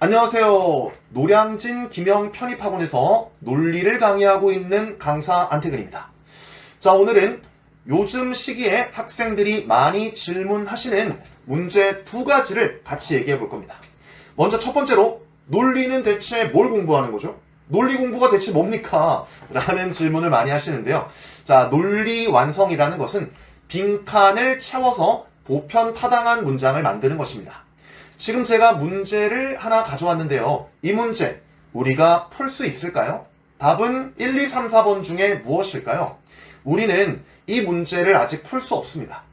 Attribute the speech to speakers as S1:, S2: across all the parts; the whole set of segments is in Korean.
S1: 안녕하세요. 노량진 김영 편입학원에서 논리를 강의하고 있는 강사 안태근입니다. 자, 오늘은 요즘 시기에 학생들이 많이 질문하시는 문제 두 가지를 같이 얘기해 볼 겁니다. 먼저 첫 번째로, 논리는 대체 뭘 공부하는 거죠? 논리 공부가 대체 뭡니까? 라는 질문을 많이 하시는데요. 자, 논리 완성이라는 것은 빈칸을 채워서 보편타당한 문장을 만드는 것입니다. 지금 제가 문제를 하나 가져왔는데요. 이 문제 우리가 풀 수 있을까요? 답은 1, 2, 3, 4번 중에 무엇일까요? 우리는 이 문제를 아직 풀 수 없습니다.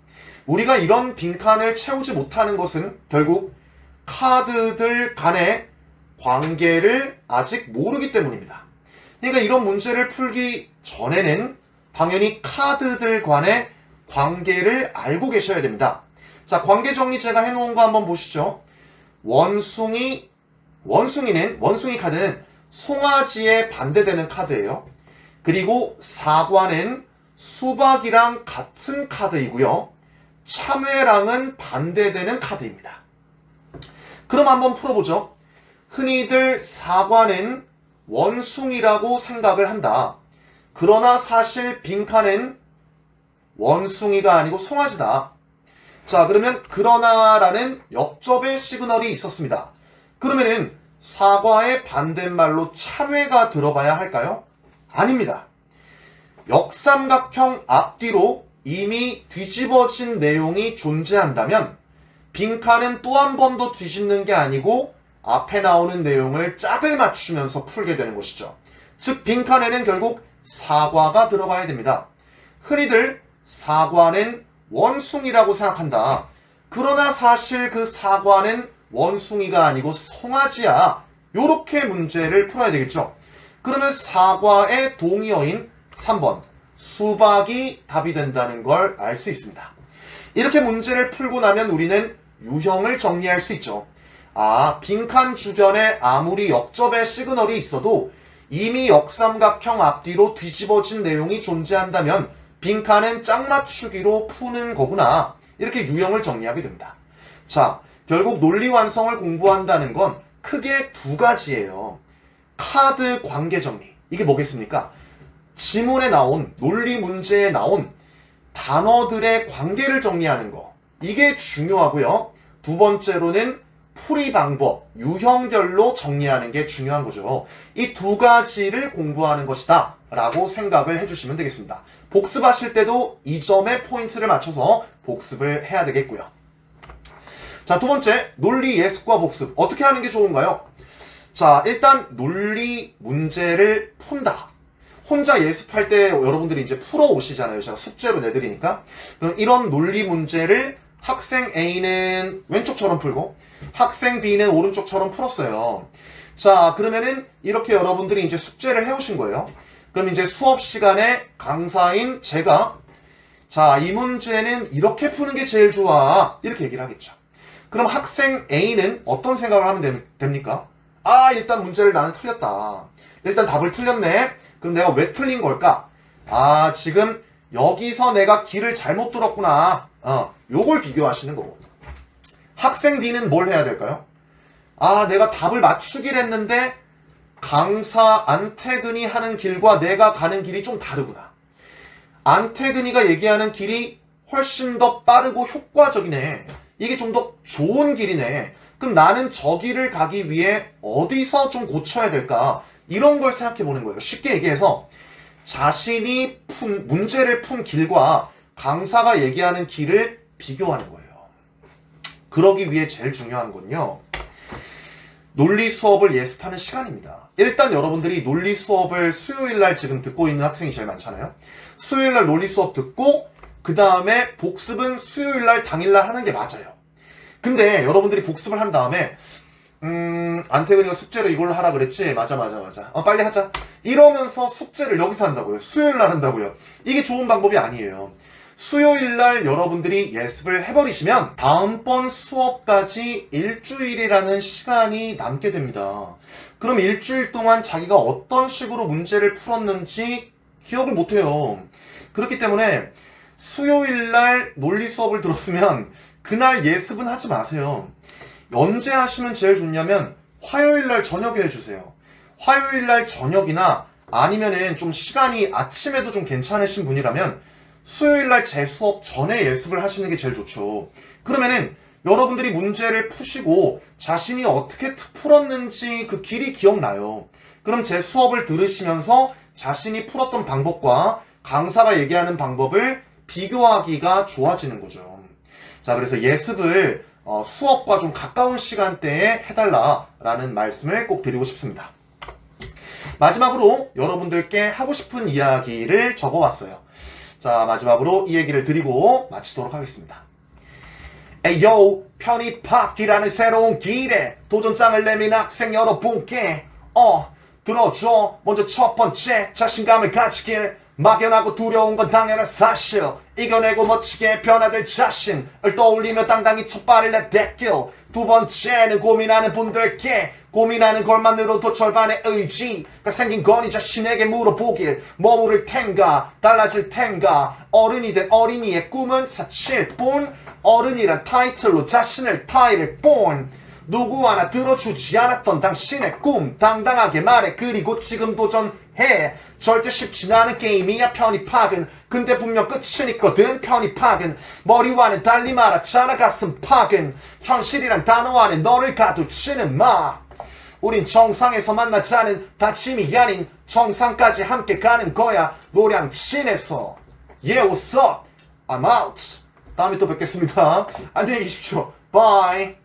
S1: 우리가 이런 빈칸을 채우지 못하는 것은 결국 카드들 간의 관계를 아직 모르기 때문입니다. 그러니까 이런 문제를 풀기 전에는 당연히 카드들 간의 관계를 알고 계셔야 됩니다. 자, 관계 정리 제가 해놓은 거 한번 보시죠. 원숭이 카드는 송아지에 반대되는 카드예요. 그리고 사과는 수박이랑 같은 카드이고요. 참외랑은 반대되는 카드입니다. 그럼 한번 풀어보죠. 흔히들 사과는 원숭이라고 생각을 한다. 그러나 사실 빈칸은 원숭이가 아니고 송아지다. 자, 그러면 그러나라는 역접의 시그널이 있었습니다. 그러면은 사과의 반대말로 참외가 들어가야 할까요? 아닙니다. 역삼각형 앞뒤로 이미 뒤집어진 내용이 존재한다면 빈칸은 또 한 번 더 뒤집는 게 아니고 앞에 나오는 내용을 짝을 맞추면서 풀게 되는 것이죠. 즉 빈칸에는 결국 사과가 들어가야 됩니다. 흔히들 사과는 원숭이라고 생각한다. 그러나 사실 그 사과는 원숭이가 아니고 송아지야. 요렇게 문제를 풀어야 되겠죠. 그러면 사과의 동의어인 3번 수박이 답이 된다는 걸 알 수 있습니다. 이렇게 문제를 풀고 나면 우리는 유형을 정리할 수 있죠. 아, 빈칸 주변에 아무리 역접의 시그널이 있어도 이미 역삼각형 앞뒤로 뒤집어진 내용이 존재한다면 빈칸은 짝맞추기로 푸는 거구나. 이렇게 유형을 정리하게 됩니다. 자, 결국 논리 완성을 공부한다는 건 크게 두 가지예요. 카드 관계 정리. 이게 뭐겠습니까? 지문에 나온, 논리 문제에 나온 단어들의 관계를 정리하는 거. 이게 중요하고요. 두 번째로는 풀이 방법, 유형별로 정리하는 게 중요한 거죠. 이 두 가지를 공부하는 것이다 라고 생각을 해주시면 되겠습니다. 복습하실 때도 이 점에 포인트를 맞춰서 복습을 해야 되겠고요. 자, 두 번째, 논리 예습과 복습. 어떻게 하는 게 좋은가요? 자, 일단 논리 문제를 푼다. 혼자 예습할 때 여러분들이 이제 풀어 오시잖아요. 제가 숙제로 내드리니까. 그럼 이런 논리 문제를 학생 A는 왼쪽처럼 풀고 학생 B는 오른쪽처럼 풀었어요. 자, 그러면은 이렇게 여러분들이 이제 숙제를 해오신 거예요. 그럼 이제 수업 시간에 강사인 제가 자, 이 문제는 이렇게 푸는 게 제일 좋아. 이렇게 얘기를 하겠죠. 그럼 학생 A는 어떤 생각을 하면 됩니까? 아, 일단 문제를 나는 틀렸다. 일단 답을 틀렸네. 그럼 내가 왜 틀린 걸까? 아, 지금 여기서 내가 길을 잘못 들었구나. 요걸 비교하시는 거고. 학생 B는 뭘 해야 될까요? 아, 내가 답을 맞추기로 했는데 강사 안태근이 하는 길과 내가 가는 길이 좀 다르구나. 안태근이가 얘기하는 길이 훨씬 더 빠르고 효과적이네. 이게 좀 더 좋은 길이네. 그럼 나는 저 길을 가기 위해 어디서 좀 고쳐야 될까? 이런 걸 생각해 보는 거예요. 쉽게 얘기해서 자신이 문제를 푼 길과 강사가 얘기하는 길을 비교하는 거예요. 그러기 위해 제일 중요한 건요. 논리 수업을 예습하는 시간입니다. 일단 여러분들이 논리 수업을 수요일날 지금 듣고 있는 학생이 제일 많잖아요. 수요일날 논리 수업 듣고 그 다음에 복습은 수요일날 당일날 하는 게 맞아요. 근데 여러분들이 복습을 한 다음에 안태근이가 숙제로 이걸로 하라 그랬지? 맞아. 빨리 하자. 이러면서 숙제를 여기서 한다고요. 수요일날 한다고요. 이게 좋은 방법이 아니에요. 수요일날 여러분들이 예습을 해버리시면 다음번 수업까지 일주일이라는 시간이 남게 됩니다. 그럼 일주일 동안 자기가 어떤 식으로 문제를 풀었는지 기억을 못해요. 그렇기 때문에 수요일날 논리 수업을 들었으면 그날 예습은 하지 마세요. 언제 하시면 제일 좋냐면 화요일 날 저녁에 해주세요. 화요일 날 저녁이나 아니면은 좀 시간이 아침에도 좀 괜찮으신 분이라면 수요일 날 제 수업 전에 예습을 하시는 게 제일 좋죠. 그러면은 여러분들이 문제를 푸시고 자신이 어떻게 풀었는지 그 길이 기억나요. 그럼 제 수업을 들으시면서 자신이 풀었던 방법과 강사가 얘기하는 방법을 비교하기가 좋아지는 거죠. 자, 그래서 예습을 수업과 좀 가까운 시간대에 해달라라는 말씀을 꼭 드리고 싶습니다. 마지막으로 여러분들께 하고 싶은 이야기를 적어왔어요. 자, 마지막으로 이 얘기를 드리고 마치도록 하겠습니다. 에이요, 편입학기라는 새로운 길에 도전장을 내민 학생 여러분께 들어줘. 먼저 첫 번째, 자신감을 가지길. 막연하고 두려운 건 당연한 사실. 이겨내고 멋지게 변화될 자신을 떠올리며 당당히 첫 발을 내딛길. 두 번째는 고민하는 분들께 고민하는 것만으로도 절반의 의지가 생긴 거니 자신에게 물어보길. 머무를 텐가 달라질 텐가. 어른이 된 어린이의 꿈은 사칠 뿐. 어른이란 타이틀로 자신을 타이를 본. 누구 하나 들어주지 않았던 당신의 꿈 당당하게 말해. 그리고 지금 도전해. 절대 쉽진 않은 게임이야 편입학은. 근데 분명 끝은 있거든 편입학은. 머리와는 달리 말았잖아 가슴팍은. 현실이란 단어 안에 너를 가두지는 마. 우린 정상에서 만나자는 다짐이 아닌 정상까지 함께 가는 거야 노량진에서. Yeah, what's up? I'm out. 다음에 또 뵙겠습니다. 안녕히 계십시오. Bye.